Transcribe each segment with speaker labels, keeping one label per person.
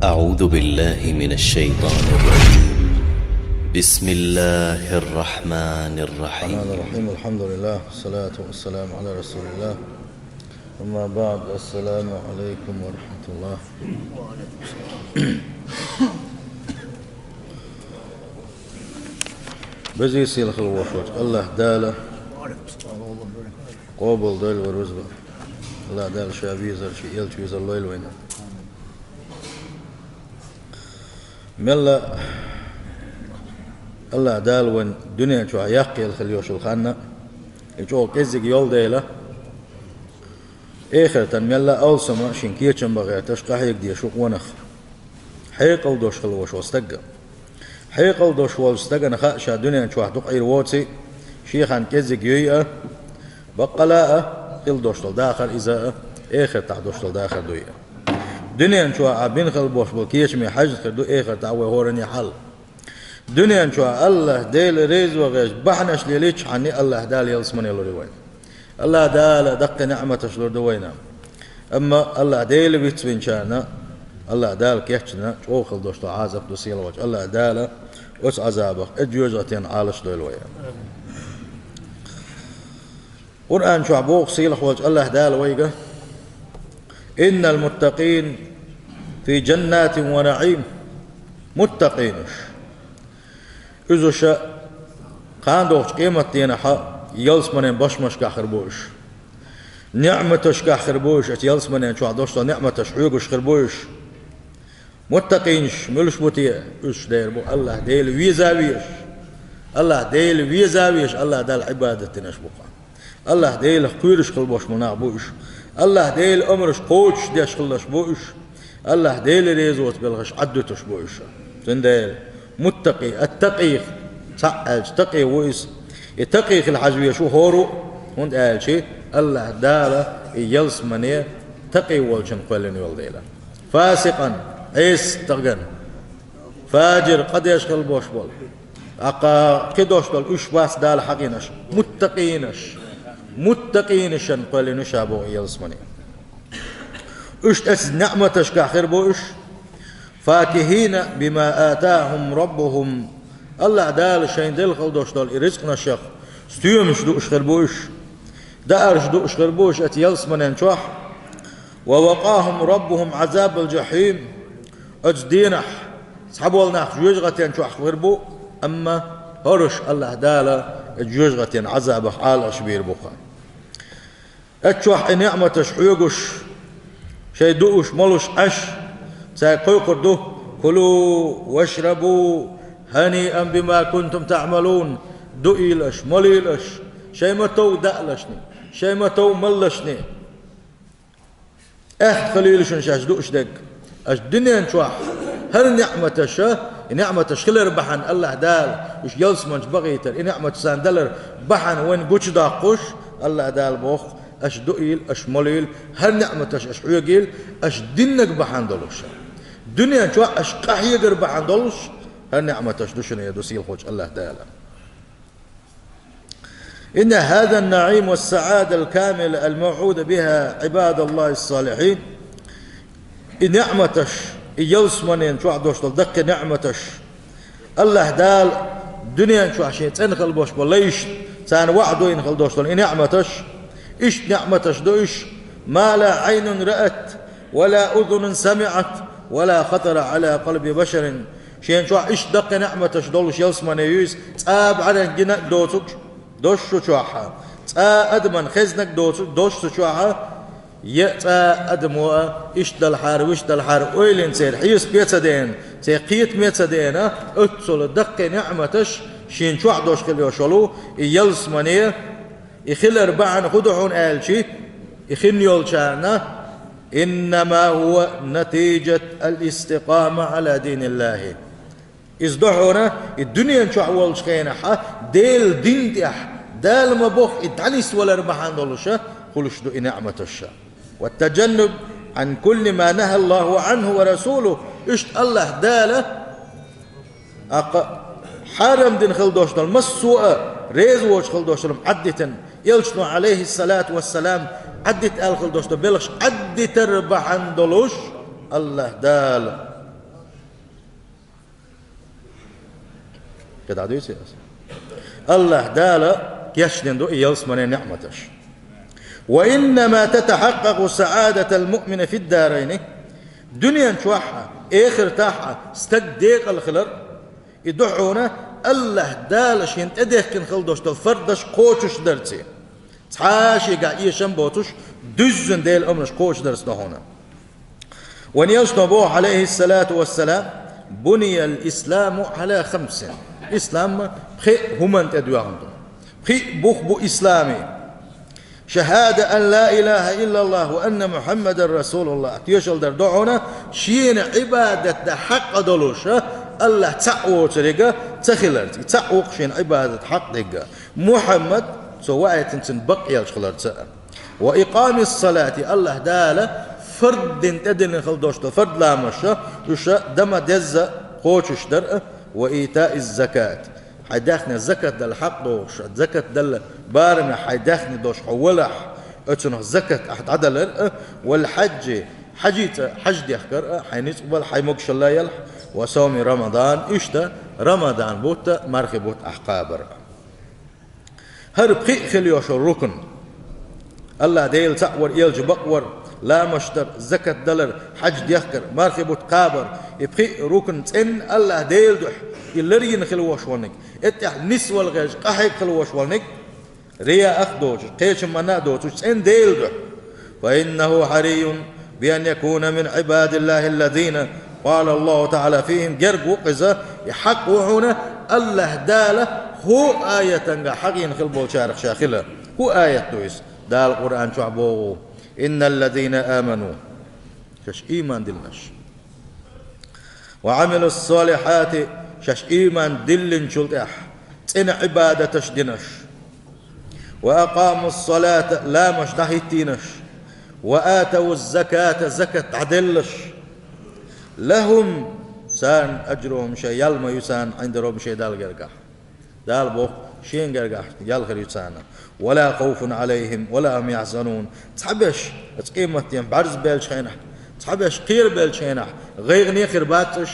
Speaker 1: أعوذ بالله من الشيطان الرجيم. بسم الله الرحمن الرحيم.
Speaker 2: الحمد لله والصلاة والسلام على رسول الله. أما بعد، السلام عليكم ورحمة الله. بزي سيلخ الوشوش الله دالة قابل دل ورزبة الله دال شابيزر شي يلتويز الليل وينا ملا الله دال وين دنيا شو يحكي الخليوش الخانة يجو كزيك يول ديلا آخرة ملا أول سما شنكيتشن بغيتش قحيك دي شوق ونخ حيقل دوش خلوش واستقى حيقل دوش واستقى نخاء شا دنيا شو حدوق عيرواتي شيخان كزيك يويا بقلاء قل دوش داخل إذا آخر تاع دوش داخل دويا دنيا شو عبين خل بوش بلكيش مي حج خدو آخر تعوي هورني حل دنيا شو الله ديل ريز وغيش بحنش ليليش عني الله دال يلسمني لوريوين الله دال دق نعمة شلور دوينا أما الله ديل بيتسوين شانا الله دال كيحشنا شو خل دوش عازق دوسيل وجه الله دال وش عذابك اجوجتين عالش دويلوين قرآن شو عبوق سيلخ وجه الله دال ويقه إن المتقين في جنات ونعيم متقينش إذوش قان دوش قيمة دينا حق يلس منين بشمش كخربوش نعمتش كخربوش يلس منين شو عدوش نعمتش حيوغش خربوش متقينش ملش بوتيه إيش دير بو الله ديل ويزاويش الله ديل ويزاويش الله دال عبادة نشبقا الله ديل قيرش قلبوش مناقبوش الله ديل أمرش قوش ديش خلش بوش الله ديل ريزوت بالغش عدتش بوش تنديل متقي التقي تعال تقي ويس يتقي الحجوية شو هورو هند قال شيء الله داله يلس منيه تقي والشن قلن يولديلا فاسقا عيس تغن فاجر قد يشغل بوش بول أقا كدوش بول إيش باس دال حقينش متقينش قلن شابو يلس منيه إيش تس نعمتش كاخر بوش فاكهين بما آتاهم ربهم الله دال شين دل خلدوش دال رزقنا الشيخ ستيومش دوش خربوش دارش دوش خربوش اتيلس من انشوح ووقاهم ربهم عذاب الجحيم اجدينح سحبوا لنا جوجغة انشوح خربو اما هرش الله دال جوجغة عذاب حال اشبير بخا اتشوح نعمة حيوغش شي دوش ملوش اش سيقول ده كلوا واشربوا هنيئا بما كنتم تعملون دؤيلش مليلش شي ما تو دألشني شي ما تو ملشني خليلش نشاش دوش دق اش دنيا نشوح هل نعمة خلر بحن الله دال وش يلس منش بغيتر نعمة ساندلر بحن وين قوش داقوش الله دال بوخ اش دؤيل اش مليل هل نعمة اش عيقيل اش دنك بحن دلوش دنيا شو أشقح يقرب عن دولش هالنعمة تشدشنا يدوسيل خوش الله تعالى إن هذا النعيم والسعادة الكاملة الموعود بها عباد الله الصالحين نعمتش يلس منين شو عدوش تلدق نعمتش الله دال دنيا شو عشان تنخل بوش وليش تان وعدو ينخل دوش نعمتش إيش نعمتش دوش ما لا عين رأت ولا أذن سمعت ولا خطر على قلب بشر شين شو إيش دق نعمة شدولش يلسمن يوز تاب على جنك دوتك دوش شوحة تا أدمن خزنك دوتك دوش شوحة يتا أدموا إيش دالحار ويش دالحار ويلين سير حيس بيتدين تقيت ميتدين أتصل دق نعمتش شين شو دوش خليه شلو يلسمن يخل أربعة خدعون آلشي يخن يولشانا إنما هو نتيجة الاستقامة على دين الله إصدحونا الدنيا نشوع والشخينة ديل دين تيح دال ما بوخ إتعنيس ولا ربحان دولشة خلش دو نعمة الشا والتجنب عن كل ما نهى الله عنه ورسوله إشت الله دالة حرم دين خلدوشنا المسوء ريز وش خلدوشنا عدتا يلشنو عليه الصلاة والسلام عدت الخل دوشتو بلغش عدت ربح عندلوش الله دال قد عدو سياس الله دالا يشدن دو إيالس من نعمتش وإنما تتحقق سعادة المؤمن في الدارين دنيا نشوحها آخر تاحها استقديق الخلر يدعونا الله دالش ينتديه كن خلدوش تفردش قوشش درسي تحاشي قاعد شنبوتش دزن ديل أمرش قوش درس هنا ونيوش نبوه عليه الصلاة والسلام بني الإسلام على 5 إسلام بخي هم تدوي عندهم بخي بوخ بو إسلامي شهادة أن لا إله إلا الله وأن محمد رسول الله تيشل در دعونا شين عبادة حق دلوش الله تعوى تريقا تخلرت تعوى شين عبادة حق دقا محمد سواء تنسن بقيا الشخلرت وإقام الصلاة الله دالة فرد تدن خلدوش فرد لا مشى يشا دم دز خوشش در وإيتاء الزكاة حيداخني الزكاة دل حق دوش الزكاة دل بارنا حيداخني دوش حولح اتنه الزكاة أحد عدل والحج حج دي أخكر حينيسقبل حيمقش الله يلح وصوم رمضان إشتا رمضان بوتا مرخي بوت أحقابر هرب خي خليوش الركن الله ديل تعور يلج بقور لا مشتر زكاة دلر حج ديخكر مارخي بوت قابر يبخي ركن تن الله ديل دح يلرين خلوش ونك اتح نسوى الغيش قحيق خلوش ونك ريا أخدوش قيش منا دوش تن ديل دح فإنه حري بأن يكون من عباد الله الذين قال الله تعالى فيهم جرق وقزة يحقوا الله داله هو آية حقين خلبو شارخ شاخلة هو آية دويس دال القرآن شعبو إن الذين آمنوا شش إيمان دلنش وعملوا الصالحات شش إيمان دلن شلتح تن عبادة شدنش وأقاموا الصلاة لا مش نهيتينش وآتوا الزكاة زكاة عدلش لهم سان أجرهم شيء يلما يسان عند رب شيء دال جرقح دال بوخ شين جرقح يلخر يسانا ولا خوف عليهم ولا هم يحزنون تحبش تقيمة يم بعرز بالشينح تحبش قير بالشينح غير نيخر باتش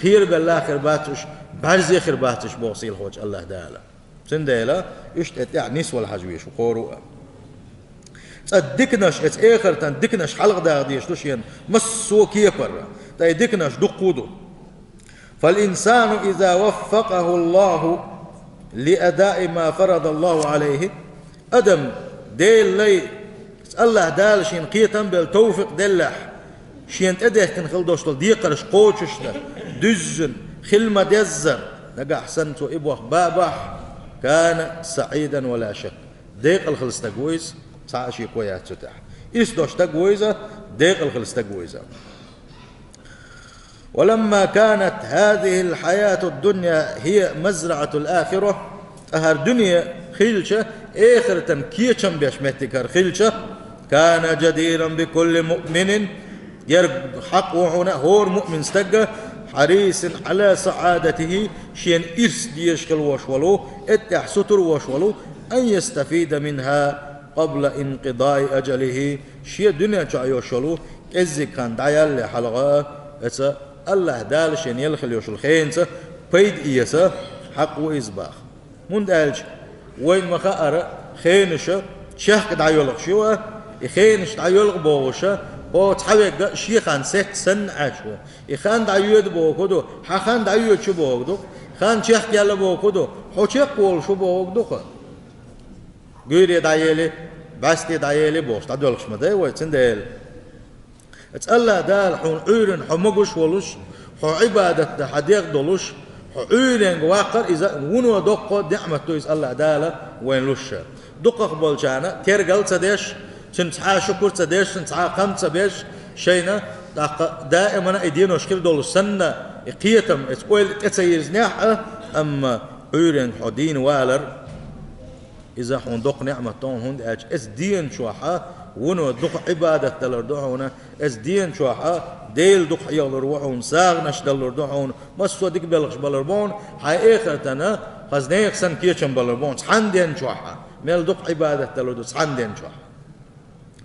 Speaker 2: قير بالله خرباتش بعرز خرباتش بوصيل خوش الله دالا سنديلا يشتت يعني نسوى الحجويش وقوروا تدكنش اتاخر تدكنش حلق داغديش دوشين مسو كيفر تدكنش دقودو فالإنسان إذا وفقه الله لأداء ما فرض الله عليه أدم ديل لي الله دال شين قيتم بالتوفيق دلح شين تديه كن خلدوش ديقرش قوشش دزن خلمة دزر نقع حسنتو إبوخ بابح كان سعيدا ولا شك ديق الخلص تقويز سعشي قويات ستح إيش دوش تقويزة ديق الخلص تقويزة ولما كانت هذه الحياة الدنيا هي مزرعة الآخرة أهر دنيا خيلشة آخرة كيشم بيشمتكر خيلشة كان جديرا بكل مؤمن يرحق وهنا هور مؤمن استقى حريص على سعادته شين إرس ديشكل وشولو اتح ستر وشولو أن يستفيد منها قبل انقضاء أجله شي دنيا شعيوشولو إزي كان دعيال لحلقة الله دال شين يلخل يوشل خينسة بيد إيسا حق وإزباخ من دالش وين مخاءر خينشة شهك دعيولغ شوى يخينش دعيولغ بوغشة هو تحويق شيخان سيت سن عشو يخان دعيود بوغدو حخان دعيود شو بوغدو خان شيخ يالا بوغدو حو شيخ قول شو بوغدو غيري دعيالي باستي دعيالي بوغش دعيولغ شمدي ويتسن ديل الله دال حون عيرن حمقش ولش حو عبادة حديق دولش حو عيرن واقر إذا ونو دقو نعمة تويس الله دال وين لش دقق بولجانا تيرقل تديش تنتحا شكر تديش تنتحا قم تبيش شينا دائما ايدينو شكل دول سنة قيتم اتقويل اتسيرزناح اما عيرن حو دين والر إذا حون دق نعمة تون هند أج إس دين شوحة ونو دق عبادة تلردوحونا إس دين شوحة ديل دق يلروحون ساغ نش تلردوحون مسوا ديك بلغش بلربون هاي آخرتنا خزنيك سن كيشن بلربون سحن دين شوحة ميل دق عبادة تلردو سحن دين شوحة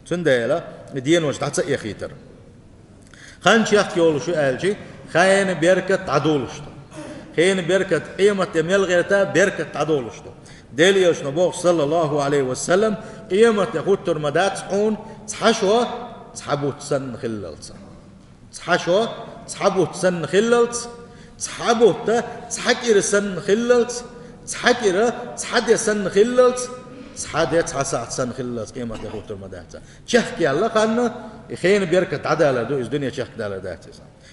Speaker 2: سنديلا دين وش تحت يخيتر خان شيخ يقول شو قال شي خاين بيركة عدولشت خين بركة قيمة يميل غيرتا بركة عدولشتو ديل يشنو بوغ صلى الله عليه وسلم قيمة يخوت ترمدات سحون تحشوه تحبو تسن خللت تحشوه تحبو تسن خللت تحبو تحكير سن خللت تحكير تحدي سن خللت تحدي تحسع سن خللت قيمة يخوت ترمدات شحكي الله قالنا خين بركة عدالة دو الدنيا شحك دالة داتي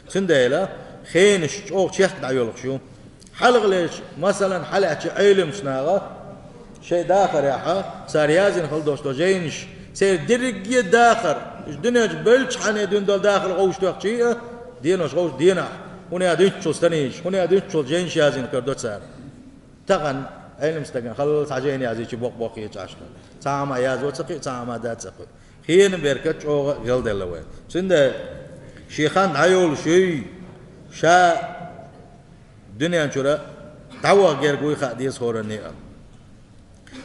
Speaker 2: سنديلا خين شوق شيخ دعيولك شو حلق ليش مثلا حلقة علم سناغة شيء داخر يا حا صار يازن خلدوش تو جينش سير درجية داخر الدنيا جبلش حنا دون دول داخل غوش تو شيء دينوش غوش دينا هنا دينشو ستنيش هنا دينشو جينش يازن كردوت صار تغن علم استغن خلص عجين يازي شي بوق يتعشنا تاما ياز وتقي تاما دات تقي خين بيركت شو جلد اللوين سند شيخان عيول شيء شا دنيا شورا تعوى غير قوي خاديس هورني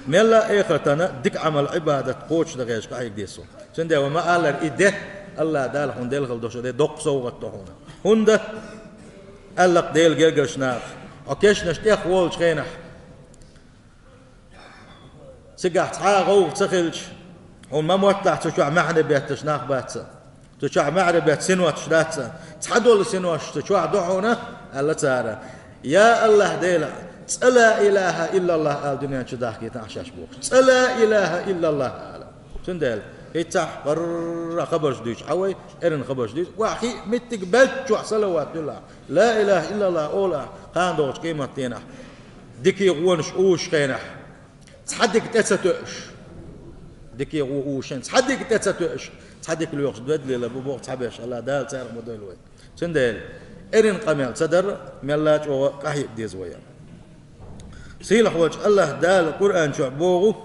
Speaker 2: ملا اخرتنا ديك عمل عباده قوش دغيش كايك ديسو سند وما قال ايده الله دال هندل خلدوش دي دوق سوغت هنا هند قال ديل جرجشنا اوكيش نشتيخ وول شينح سقحت غو تسخلش وما موطلع تشوع معنا بيت شناخ باتسا تشوع معنا بيت سنوات شداتسا تحدول سنوات تشوع دعونا الله تعالى يا الله ديلا لا إله إلا الله قال دنيا شداخ يتعشاش بوك لا إله إلا الله قال سندل يتح قرر خبر جديش حوي إرن خبر جديش وأخي متقبلت شو صلوات الله لا إله إلا الله أولا قان دوش قيمة تينح ديكي غونش أوش قينح تحدك تتساتوش ديكي غوشن تحدك تتساتوش تحدك الوقت بدل لبوق تحبش الله دال تعرف موديل وين سندل إرن قميل صدر ملاج وقحي ديز ويا سيلح وجه الله دال القرآن شعبوه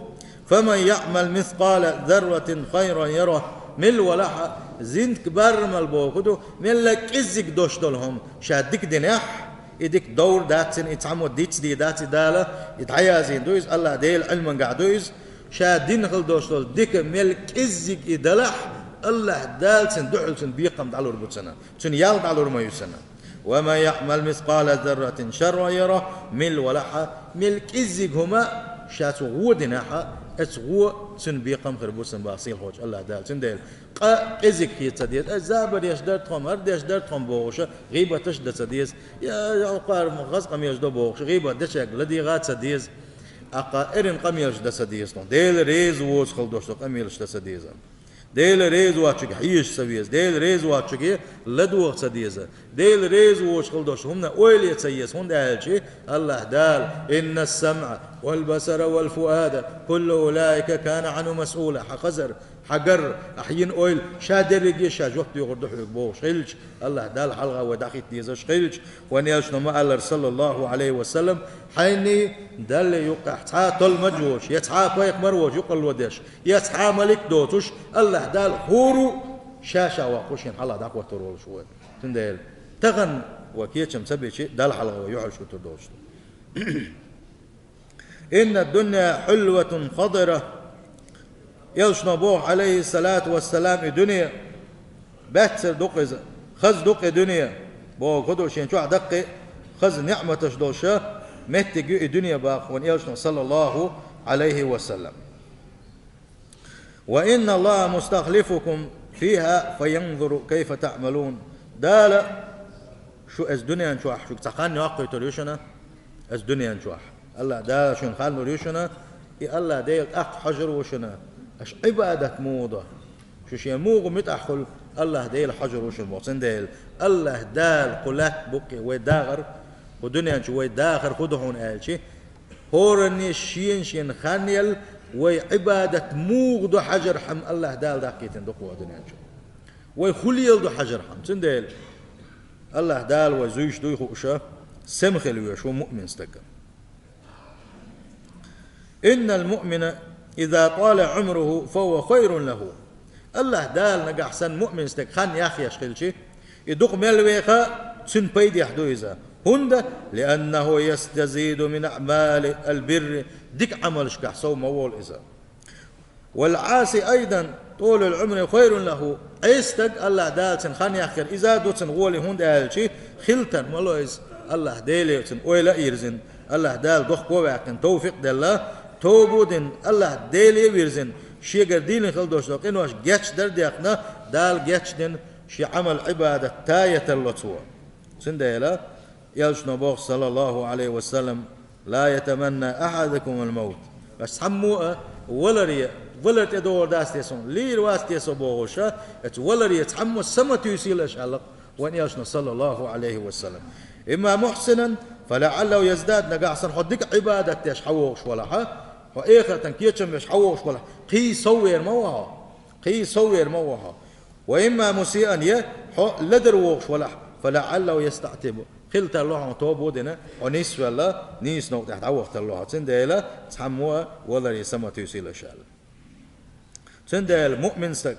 Speaker 2: فمن يعمل مثقال ذرة خيرا يره مل ولا زين كبار مالبوكدو ملك إزك دوش دولهم شادك دنيح إديك دور داتن يتعمو ديتس دي داتي دالة يتعيازين دويز الله ديل علما قاعدويز شادين خل دوش دول ديك ملك إزك إدلح الله دالسن دحلسن بيقم دعلو ربوتسنا سن يال دعلو رميوسنا وما يعمل مثقال ذرة شر يره مل ولحا ملك إزك هما شاتو غو دناحا اتغو سن بيقم خربوسن باصيل خوش الله دال سن ديل إزك هي تديس الزابر يشدر تخم هرد يشدر تخم بوغش غيبة تشد تديس يا قار مغز قم يشدو بوغش غيبة دشك لدي غات تديس أقا إرن قم يشد تديس ديل ريز ووز خلدوش قم يشد تديس ديل ريز واتشك حيش سويس ديل ريز واتشك لدو سديس ديل ريز ووش خلدوش هم اويل يتسيس هم دالشي الله دال إن السمع والبصر والفؤاد كل أولئك كان عنه مسؤولا حقزر حقر أحيين أويل شادر رجي شاج وقت يغردو حيق بوش خلج الله دال حلقة وداخل تيزش خلج ونياش نما الله صلى الله عليه وسلم حيني دال يقع تعا مجوش يتعا كويق مروش يقل وديش يتعا ملك دوتش الله دال هورو شاشة وقوشين حلا داقوة ترول شوي تنديل تغن وكيتشم سبيشي دال حلقة ويوحل شو تردوش إن الدنيا حلوة خضرة يلشنبوه عليه الصلاة والسلام دنيا باتسر دقز خز دق دنيا بو خدو شين شو دقي خز نعمة شدوشة متجي دنيا باخون يلشن صلى الله عليه وسلم وإن الله مستخلفكم فيها فينظر كيف تعملون دال شو از دنيا شو شو تخان يقي تريشنا از دنيا شو الله دال شو خان نريشنا الله ديل أخ حجر وشنا اش عبادة موضة شو شيء موغ متأخل الله ديل حجر وش الموصن ديل الله دال قلت بقي ويداغر ودنيا شو ويداغر خدهون آلشي هورني شين خانيل وعبادة موغ دو حجر حم الله دال داقيتن دقوا دنيا شو ويخليل دو حجر حم سنديل الله دال وزوج دو يخوشا سمخل ويشو مؤمن استقر إن المؤمن إذا طال عمره فهو خير له الله دال نجح سن مؤمن استك خان يا أخي يشغل شيء يدق ملويخا سن بيد يحدو إذا هند لأنه يستزيد من أعمال البر ديك عملش كحصو مول إذا والعاصي أيضا طول العمر خير له أيستك الله دال سن خان يا أخي إذا دوت سن غولي هند أهل شيء خلتا ملويز الله ديليتن ويلا يرزن الله دال دخ كوباكن توفيق دلا توبودن الله ديلي ويرزن شيغر دين خل دوشلق انوش جيتش در ديقنا دال جيتش دين شي عمل عبادة تاية اللطوة سنديلا يلش نبوغ صلى الله عليه وسلم لا يتمنى أحدكم الموت بس حموه ولا تدور داستيسون لير واستيسو بوغوشا ولا يتحمو السمة يسيل أشعلق وان يلشنا صلى الله عليه وسلم إما محسنا فلعله يزداد نقاعصا حدك عبادة تيش حوغش ولا ها وإيخة تنكيتشم يش حوغش ولا قي صوير موها وإما مسيئا لدروغش ولا فلعله يستعتب خلت الله توبودنا ونيس ولا نيس نو تحت عوقت الله تنديلا تحموا ولا يسمى تيسيل الشال تنديل مؤمن سك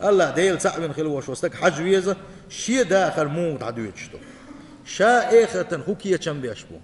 Speaker 2: الله ديل تعبن خلوش وستك حج ويزه شي داخل موت عدويتشتو شا إخرة خوكية كم بيشبو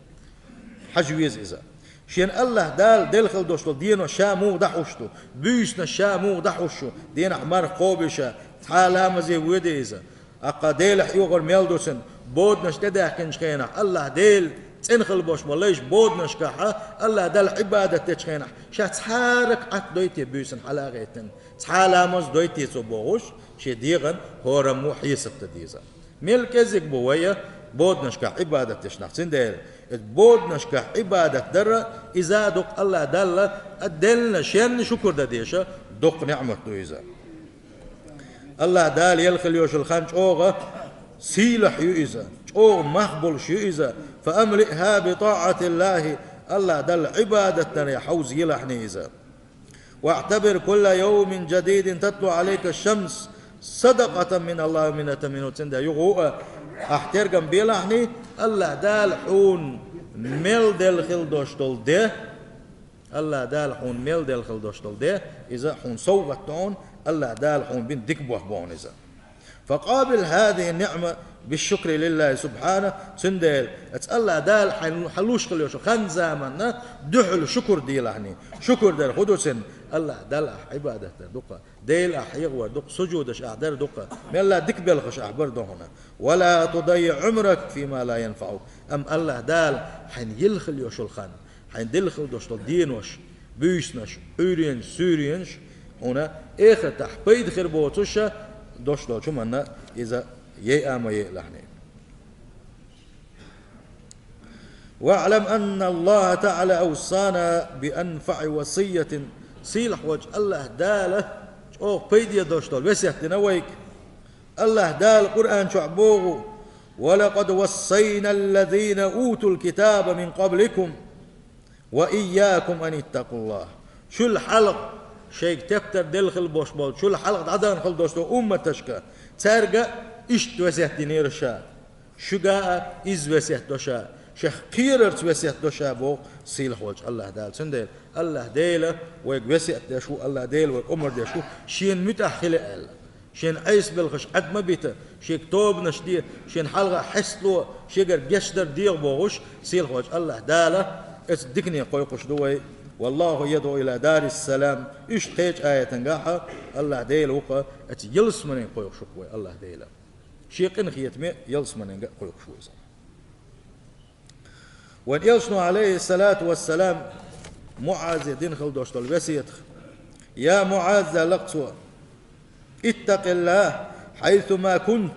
Speaker 2: حج ويز إذا شين الله ديل خل دوشتو دينو شا مو دحوشتو بيسنا شا مو دحوشو دين أحمر قوبشا تعالى مزي ويدي إذا أقا ديل حيوغر ميلدوسن بودنش تداكن شخينا الله ديل تنخل بوش ملايش بودنش كاحا الله دل عبادة تشخينا شا تحارك عت دويتي بيسن حلاغيتن تحالامز دويتي صبوغوش شي ديغن هورا مو حيسب تديزا ملكزك بوية بودنش كا عبادة تشنخ سنديل بودنش كا عبادة در إذا دق الله دل الدلنا شين شكر دديشا دق نعمة دويزا الله دال يلخل يوش الخانج أوغا سيلح يؤذى أو مخبل شيئذى فأملئها بطاعة الله الله دل عبادتنا يا حوز يلحني إذا واعتبر كل يوم جديد تطلع عليك الشمس صدقة من الله من تمنو تنده يغوء احترقم بيلحني الله دال حون مل دل خل دوشتل ده الله دال حون مل دل خل دوشتل ده إذا حون صوغتون الله دال حون بين دكبوه بون إذا فقابل هذه النعمة بالشكر لله سبحانه سندل الله دال حلوش خليوش خان زماننا دحل شكر ديلهني شكر دل خدوسن الله دال عبادة دقة ديل أحيغ دق سجودش أحضر دقة من الله دك بلغش أحبر هنا ولا تضيع عمرك فيما لا ينفعك أم الله دال حين يلخل يوش الخان حين دلخل دوش دينوش بيسنش أورين سورينش هنا إخر تحبيد خربوتوشة دوش دول شو منا إذا يأم يلحني واعلم أن الله تعالى أوصانا بأنفع وصية سيلح وجه الله داله أو بيدي دوش دول بس يحتنويك الله دال قرآن شعبوه ولقد وصينا الذين أوتوا الكتاب من قبلكم وإياكم أن اتقوا الله شو الحلق شيك تفتر دلخل بوش بول شو الحلقة عدان خل دوستو أمة تشكا تارجع إشت وسيحت نير شا شو جاء إز وسيحت دوشا شيخ قيرت وسيحت دوشا بو سيل خوج الله دال سندل الله ديله ويك وسيحت دشو الله ديل ويك أمر دشو شين متأخل ال شين عيس بالخش عد ما بيته شيك توب نشدي شين حلقة حسلو شيجر جشدر دير بوغش سيل خوج الله داله اتدكني قويقش دوي والله يدعو إلى دار السلام إيش تيج آية تنقاحة الله ديل وقا أتي يلس من يقويق شكوي الله ديلا شيقين خيتمي يلس من يقويق شوي وان يلسنو عليه الصلاة والسلام معاذ يدين خلدوش الوسيط يا معاذ لقصوا اتق الله حيثما كنت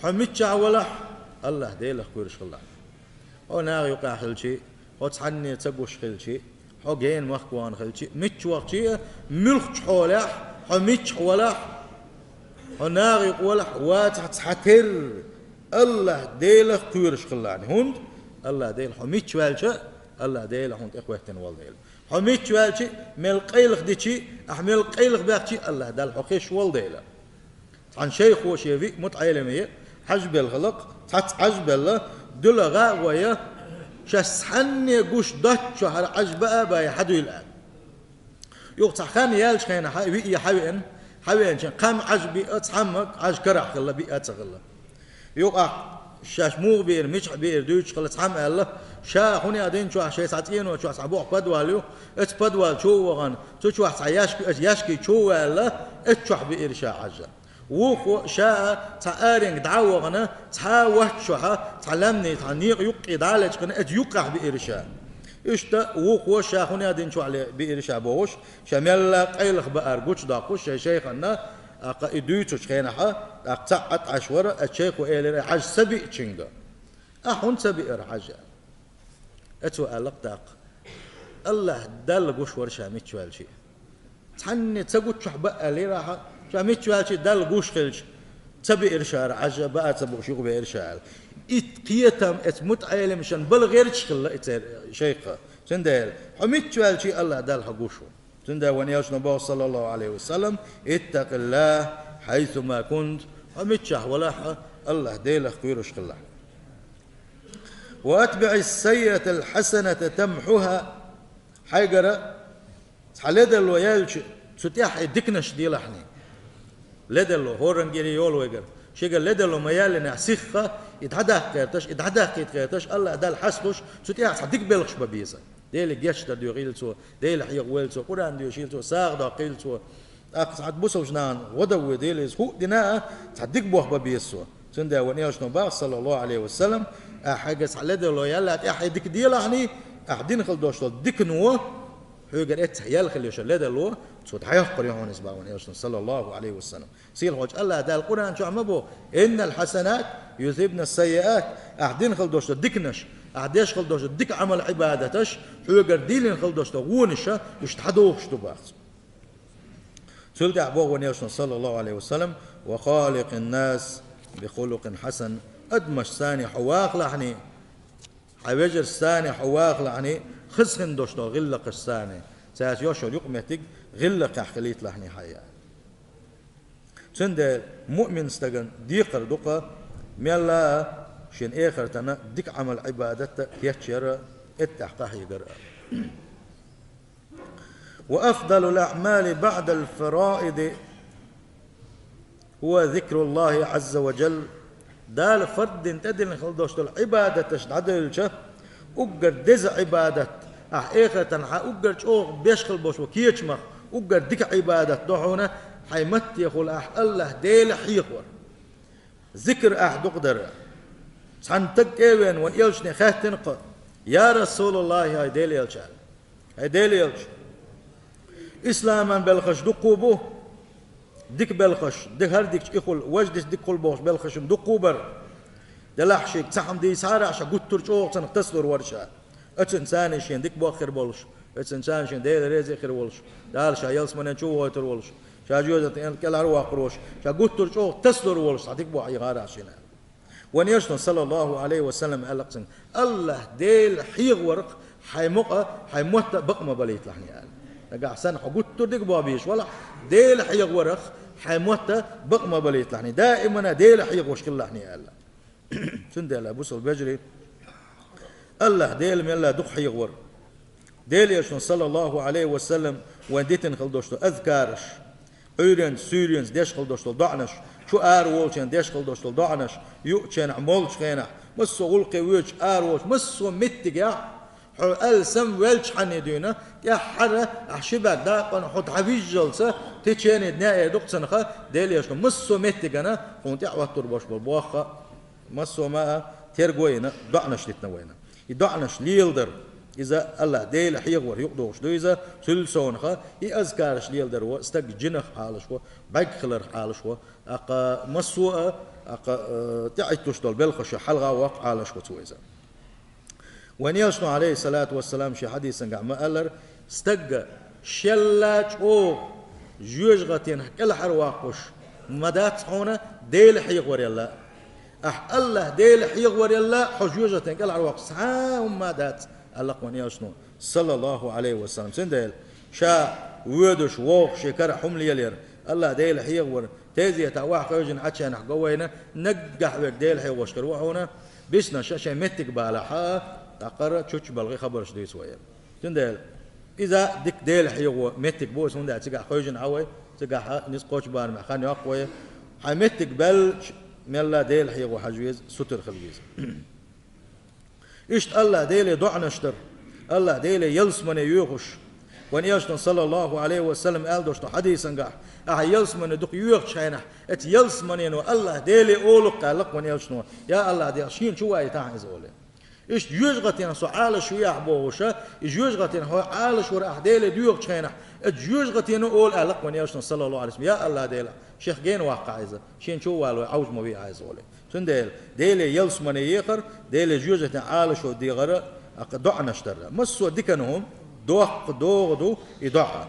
Speaker 2: حمتشع ولح الله ديلا خيرش الله وناغ يقع خلشي وتصحني تسقوش خلشي حجين مخوان خلشي متش وقتي ملخ حولح حمتش حولح وناغي قولح واتح حتر الله ديلخ كيرش خلاني هند الله ديل حمتش والشا الله ديل هند اخوتين والديل حمتش والشي مل قيلخ ديشي احمل قيلخ باختي الله دال حقيش والديل عن شيخ وشيفي متعلميه حجب الخلق تحت حجب الله دلغا ويا شسحني قوش دتش على عجبة باي حدو الآن يقطع خان يالش خينا حبي حبيئن حبيئن شان قام عجبي أتحمق عج كرح خلا بي أتغلا يقع شاش مو بير مش بير دوش خلا تحمق الله شا هوني أدين شو عشان ساعتين وشو عصبوع بدواليو ات بدوال شو وغن شو عصياشكي شو الله اتشح بير شا عجا وخو شاء تعارين دعوغنا تعاوه شوها تعلمني تعنيق يقي دالج قنا يقع بإرشاء إشتا وخو شاخوني أدين شو على بإرشاء بوش شميلا قيلخ بأرجوش داقوش شيخنا أقيدوش خينها أقطعت عشورة الشيخ وإيلر حاج سبي تشينجا أحون سبي إرحاجة أتو ألقتاق الله دل قوش ورشا ميتشوال شيء تحني تقول شحبة اللي راح شاميتشوال شيء دل قوش خلش تبي إرشاد عجة بقى تبغى شو بإرشاد إتقيتم إتمت عيلة مشان بل غير شخلا شيخة سندال حميتشوال شيء الله دل حقوشه سندال ونياش نبي صلى الله عليه وسلم اتق الله حيثما كنت حميتشه ولا الله ديله خير شخلا وأتبع السيئة الحسنة تمحها حيقرأ حلدلو يالش ستيح دكنش دي لحني لدلو هورنجيري يولو يقر شيقر لدلو ميال نعسيخة يتحدث كيرتش الله دال حسبوش ستيح صدق بلغش ببيزا ديل جيش ديو غيلتو ديل حيق ويلتو قران ديو شيلتو ساغ دا قيلتو اقصد بوسوش نان ودو ديل هو دينا صدق بوخ ببيسو سندا ونياش نبا صلى الله عليه وسلم حاجه لدلو يلا احي ديك دي لحني احدين خلدوش ديك نو هيقر إت يال خليش لدا لو صوت حيحقر يهون إسباعون يوصل صلى الله عليه وسلم سيل وجه الله ده القرآن شو عمبو إن الحسنات يذهبن السيئات أحدين خلدوش دكنش أحديش خلدوش دك عمل عبادتش هيقر ديلين خلدوش تغونش يشتحدوش تباس سلت أبوه ونيوصل صلى الله عليه وسلم وخالق الناس بخلق حسن أدمش ثاني حواق لحني حوجر ثاني حواق لحني خزخن دوشتو غلق الثاني ساعات يوشو يقمتك غلق خليت لحني حياة سند مؤمن استجن ديقر دقة ميلا شين اخر تنا ديك عمل عبادته يتشر اتحقاح يقرأ وأفضل الأعمال بعد الفرائض هو ذكر الله عز وجل دال فرد تدل خلدوشتو العبادة تشتعدل شه أقر دز عبادة آخرة أقر شو بيشخل بوش وكيتشمخ أقر ديك عبادة دعونا حيمت يقول الله ديل حيقور ذكر دقدر سنتك ايوين ويلشني خاتنق يا رسول الله هاي ديل يلشال هاي ديل يلش إسلاما بلخش دقوبه ديك بلخش ديك هرديك يقول وجدش ديك قل بوش بلخش دقوبر دلحشيك تحم دي سارع عشا قد ترجوه سنقتصدر ورشا اتنساني شين ديك بوخر بولش اتنسان شين ديل ريزي خير ولش دال شا يلس من نشوه ويتر ولش شا جوزة كلا رواق روش شا قد ترجوه تصدر ولش ديك بوحي غارع شينا ونيشن صلى الله عليه وسلم قال الله ديل حيغ ورق حيموت بقمة بليت لحني قال نقع سنة قد تردك بوابيش ولا ديل حيغ ورق حيموت بقمة بليت لحني دائما ديل حيغ وشكل لحني قال سندل أبوس البجري الله ديل من الله دق حيغور ديل يشون صلى الله عليه وسلم ونديتن خلدوشتو أذكارش أيرن سورينز ديش خلدوشتو ضعنش شو وولشن ديش خلدوشتو ضعنش يؤتشن عمولش خينا مسو غلقي ويوش وولش مسو متجع حو ألسم ويلش حني دينا يا حرة أحشبك داقن حط حبيج جلسة تيجيني دنيا دقتنخا ديل يشون مسو متجنا كنت أعوتر باش بالبواخة مسو ما تيرجوينا ضعنش تتنوينا يضعنش ليلدر إذا الله ديل حيغور يقدوش دو إذا سلسونخا يأذكارش ليلدر واستق جنخ حالش و باق خلر حالش و أقا مسو أقا تعيتوش دول بلخش حلغة وق حالش و تويزا ونياشنو عليه الصلاة والسلام شي حديث نقع ما قالر استق شلاج او جوجغتين كل حرواقش مدات هنا ديل حيغور يلا الله ديل حيغور يلا حجوجة قال على وقت ساهم ما دات الله قوني شنو صلى الله عليه وسلم سندل شا ودش ووق شكر حمل يلير الله ديل حيغور تيزي تواح قوجن عشان حقوينا نجح بك ديل حيغور شكروحونا بيسنا شاشة متك بالحا تقرر تشوش بلغي خبرش دي سويا سندل إذا ديك ديل حيغور متك بوس هندا تجح قوجن عوي تجح نسقوش بار مخاني أقوي حمتك بل ملا ديل حيغو حجويز ستر خلويز إشت الله ديل ضعنشتر الله ديل يلس من يوخش وان يشتن صلى الله عليه وسلم قال دوشت حديثا قاح يلسمن دق يوخشينا ات يلسمن انه الله ديلي اولو قالق وان يلشنو يا الله دي شين شو اي تاعز اولي ايش يوجغتين سؤال شو يحبوشه ايش يوجغتين هو عال شو راح ديلي يوخشينا ات يوجغتين اول قالق وان يلشن صلى الله عليه وسلم يا الله ديلا شيخ جين واقع عايزه شين شو والو عوج مبي عايز اولي تندل ديلي يلسمن يخر ديلي يوجغتين عال شو دي غره دعنا اشتر مسو ديكنهم دوق دو يدعى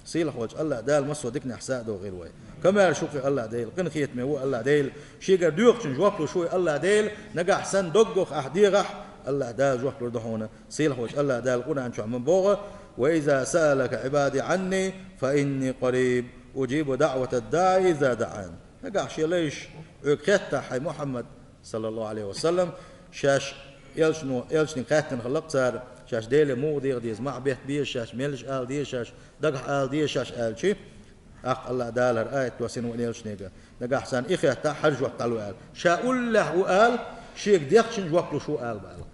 Speaker 2: سيلح وجه الله دال مسو ديكنا احساء دو غير وي كما شوفي الله ديل قن خيت مي هو الله ديل شي قال دوق جواب شوي الله ديل نجا احسن دقخ احديغح الله دال جواب له دهونه سيلح وجه الله دال قنا انشع من بوغه واذا سالك عبادي عني فاني قريب اجيب دعوه الداعي اذا دعان نجا شي ليش اكتا حي محمد صلى الله عليه وسلم شاش يلشنو قاتن خلق صار شاش ديلي مو دير ديز مع بيت بيه شاش ميلش آل ديه شاش دقح آل ديه شاش آل شي الله دالر آية توسين ونيلش نيجا دقح حسان إخي حتى حرج وقتلو آل شاء الله وآل شيك ديخشن جوابلو شو آل بآل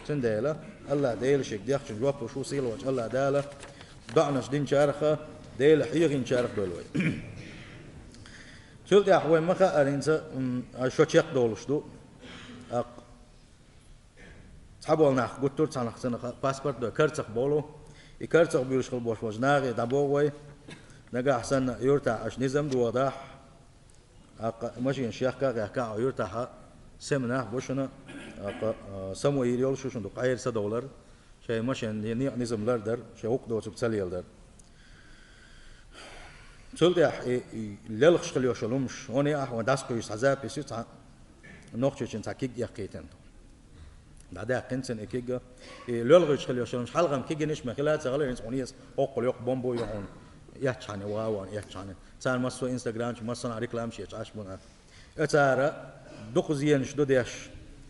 Speaker 2: تنديلا الله ديل شيك ديخشن جوابلو شو سيل وجه الله دالر دعنش دين شارخة ديل حيغين شارخ دولوي شلت يا أخوي مخا أرينسا شو تشيق دولشدو صحابولنا قطور صانخ سنة باسبورت دو كرتق بولو يكرتق بيوش خل بوش وجناغي دابوغوي نجا حسن يرتاح اش نظام دو وضاح ماشي شيخ كا كا يرتاح سمنا بوشنا سمو يريول شو شندو قاير $1 شيء ماشي نظام لردر شيء وقت دو تبتسلي يلدر سولت يا للخش خليو شلومش هوني اح وداسكو يسعزاب يسيت نوختش انت كيك يقيتن بعدها كنسن اكيجا لولغش خليو شلون حلقه كيجا نش مخلات صغير انس اونيس اوقل يق بومبو يهون يحشاني واو يحشاني صار مسو انستغرام مسو ريكلام شي تشاش بنا اتارا دقزين شدو ديش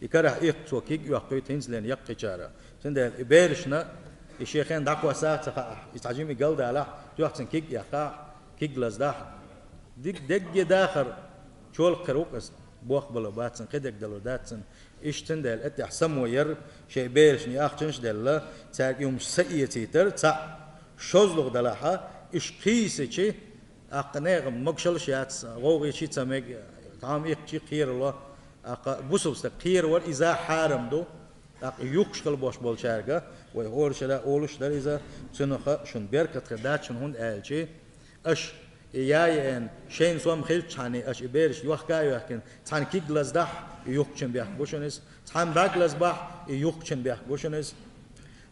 Speaker 2: يكره ايق تو كيج يقوي تنزلن يقچارا سند بيرشنا الشيخين دقوا ساعه يتعجمي قلد على توحسن كيج يقع كيج لزدح دق داخر شول قروقس بوخ بلو باتسن قدك دلو داتسن اشتن دل ات احسم وير شي بيرشني اختنش دل تاك يوم سئيتي تر تا شوزلوغ دلاها اش قيسچي اقنيغ مقشل شات غوغي شي تمك طعام يقشي خير الله اق بوسوس خير ور اذا حارم دو اق يوكشل بوش بول شارغا وي هورشلا اولش در اذا سنخ شون بركت خدات شون هون الچي اش ياين شين سوم خيل تشاني اش بيرش يوخكاي يحكن تان كي غلازدح يوخچن بيح بوشنس تان باغلاز باح يوخچن بيح بوشنس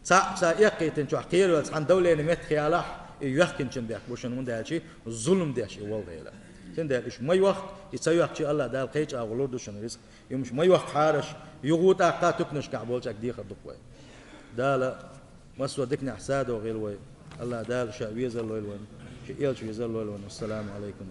Speaker 2: سا يقيتن تو خير تان دولين مت خيالح يوخكن بيح بوشن من دالشي ظلم داش والله تندل ايش ما وقت يتسيوخ الله دال قيچ اغلور دوشنريس يمش ما وقت حارش يغوت اقاتكنش كعبولچك دي خدقوي دال مسو دكنا حساد وغير وي الله دال شاويز الله والسلام عليكم.